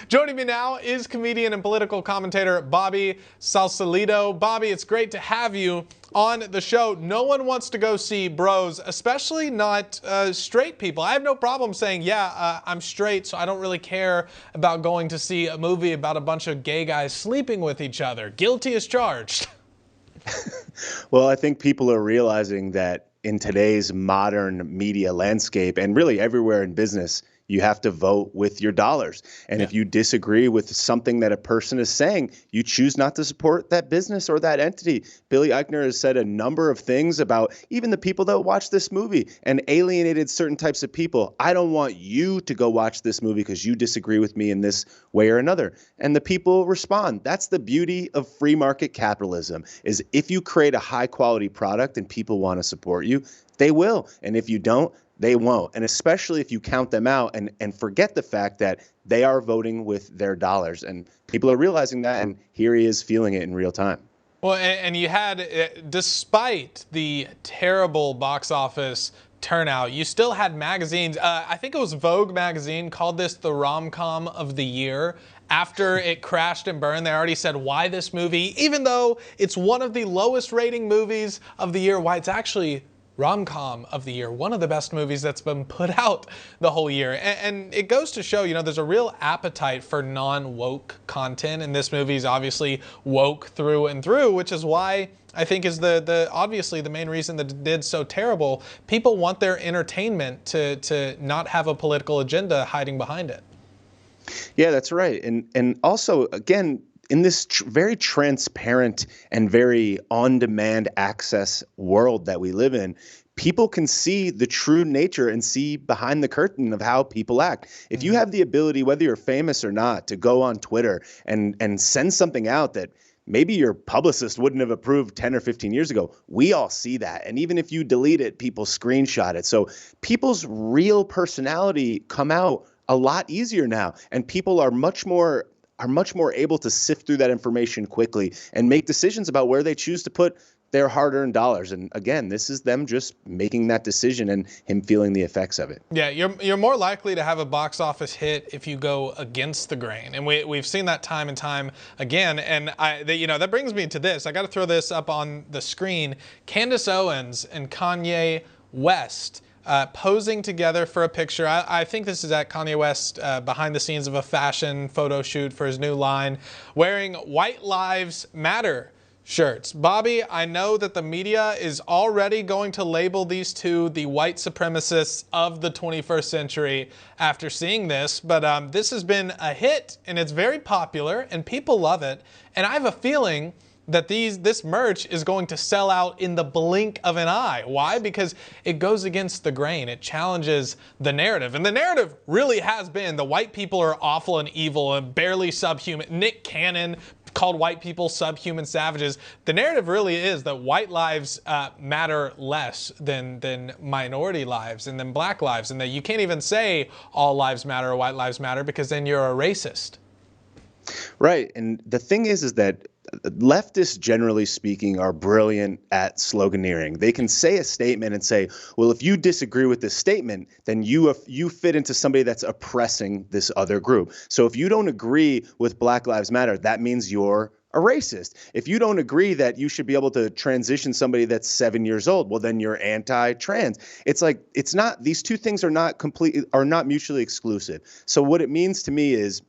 Joining me now is comedian and political commentator Bobby Sausalito. Bobby, it's great to have you on the show. No one wants to go see Bros, especially not straight people. I have no problem saying, yeah, I'm straight, so I don't really care about going to see a movie about a bunch of gay guys sleeping with each other. Guilty as charged. Well, I think people are realizing that in today's modern media landscape, and really everywhere in business, you have to vote with your dollars. And if you disagree with something that a person is saying, you choose not to support that business or that entity. Billy Eichner has said a number of things about even the people that watch this movie and alienated certain types of people. I don't want you to go watch this movie because you disagree with me in this way or another. And the people respond. That's the beauty of free market capitalism, is if you create a high quality product and people want to support you, they will. And if you don't, they won't. And especially if you count them out and forget the fact that they are voting with their dollars. And people are realizing that, and here he is feeling it in real time. Well, and you had, despite the terrible box office turnout, you still had magazines. I think it was Vogue magazine called this the rom-com of the year. After it crashed and burned, they already said why this movie, even though it's one of the lowest rating movies of the year, why it's actually rom-com of the year, one of the best movies that's been put out the whole year. And it goes to show, you know, there's a real appetite for non-woke content, and this movie is obviously woke through and through, which is why I think is obviously the main reason that it did so terrible. People want their entertainment to not have a political agenda hiding behind it. Yeah, that's right. And also, again, in this very transparent and very on-demand access world that we live in, people can see the true nature and see behind the curtain of how people act. If you have the ability, whether you're famous or not, to go on Twitter and send something out that maybe your publicist wouldn't have approved 10 or 15 years ago, we all see that. And even if you delete it, people screenshot it. So people's real personality come out a lot easier now, and people are much more able to sift through that information quickly and make decisions about where they choose to put their hard-earned dollars. And again, this is them just making that decision and him feeling the effects of it. Yeah, you're more likely to have a box office hit if you go against the grain, and we've seen that time and time again. And that brings me to this. I got to throw this up on the screen. Candace Owens and Kanye West posing together for a picture. I think this is at Kanye West behind the scenes of a fashion photo shoot for his new line, wearing White Lives Matter shirts. Bobby, I know that the media is already going to label these two the white supremacists of the 21st century after seeing this, but this has been a hit, and it's very popular, and people love it. And I have a feeling that this merch is going to sell out in the blink of an eye. Why? Because it goes against the grain. It challenges the narrative. And the narrative really has been the white people are awful and evil and barely subhuman. Nick Cannon called white people subhuman savages. The narrative really is that white lives matter less than minority lives and than black lives, and that you can't even say all lives matter or white lives matter because then you're a racist. Right. And the thing is that leftists, generally speaking, are brilliant at sloganeering. They can say a statement and say, well, if you disagree with this statement, then you fit into somebody that's oppressing this other group. So if you don't agree with Black Lives Matter, that means you're a racist. If you don't agree that you should be able to transition somebody that's 7 years old, well, then you're anti-trans. It's like, it's not, these two things are not mutually exclusive. So what it means to me is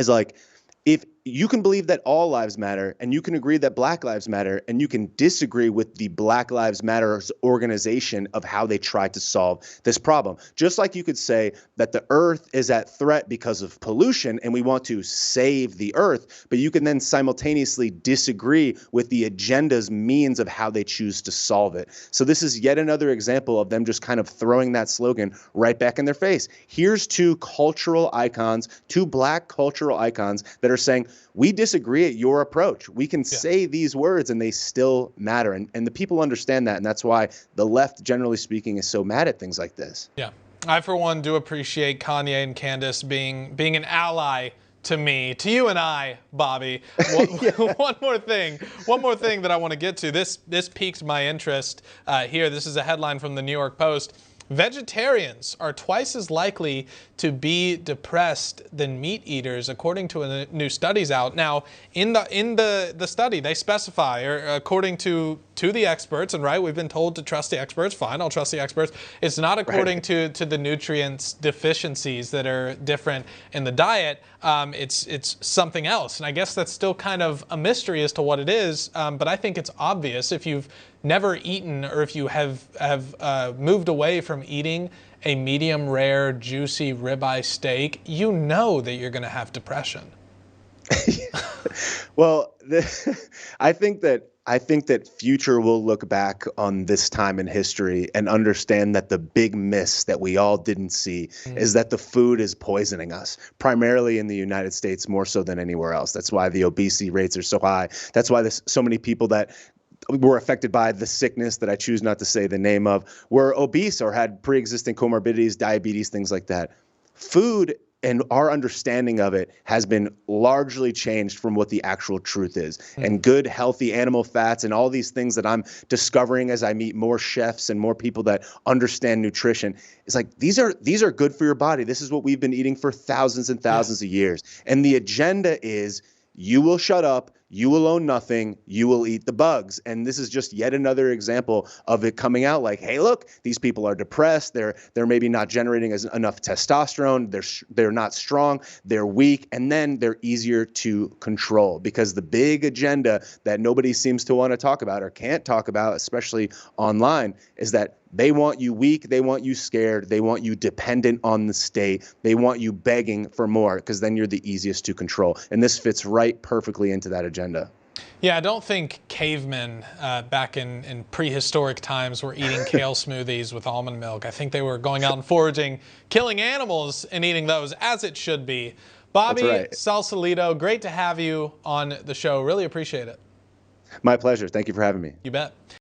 like, if you can believe that all lives matter, and you can agree that Black Lives Matter, and you can disagree with the Black Lives Matter's organization of how they try to solve this problem. Just like you could say that the earth is at threat because of pollution and we want to save the earth, but you can then simultaneously disagree with the agenda's means of how they choose to solve it. So this is yet another example of them just kind of throwing that slogan right back in their face. Here's two cultural icons, two Black cultural icons that are saying, we disagree at your approach. We can say these words and they still matter. And the people understand that. And that's why the left, generally speaking, is so mad at things like this. Yeah. I, for one, do appreciate Kanye and Candace being an ally to me, to you and I, Bobby. One more thing that I want to get to. This piqued my interest here. This is a headline from the New York Post. Vegetarians are twice as likely to be depressed than meat eaters, according to a new studies out. Now, in the study, they specify, or according to the experts, and right, we've been told to trust the experts. Fine, I'll trust the experts. It's not according to the nutrients deficiencies that are different in the diet. It's something else, and I guess that's still kind of a mystery as to what it is. But I think it's obvious if you've never eaten, or if you have moved away from eating a medium rare, juicy ribeye steak, you know that you're going to have depression. Well, I think that Future will look back on this time in history and understand that the big miss that we all didn't see is that the food is poisoning us, primarily in the United States, more so than anywhere else. That's why the obesity rates are so high. That's why there's so many people that were affected by the sickness that I choose not to say the name of, were obese or had pre-existing comorbidities, diabetes, things like that. Food and our understanding of it has been largely changed from what the actual truth is. And good, healthy animal fats and all these things that I'm discovering as I meet more chefs and more people that understand nutrition, it's like, these are good for your body. This is what we've been eating for thousands and thousands of years. And the agenda is, you will shut up, you will own nothing, you will eat the bugs. And this is just yet another example of it coming out like, hey, look, these people are depressed. They're maybe not generating enough testosterone. They're not strong. They're weak. And then they're easier to control, because the big agenda that nobody seems to want to talk about or can't talk about, especially online, is that they want you weak, they want you scared, they want you dependent on the state, they want you begging for more, because then you're the easiest to control. And this fits right perfectly into that agenda. Yeah, I don't think cavemen back in prehistoric times were eating kale smoothies with almond milk. I think they were going out and foraging, killing animals and eating those, as it should be. Bobby Sausalito, great to have you on the show. Really appreciate it. My pleasure. Thank you for having me. You bet.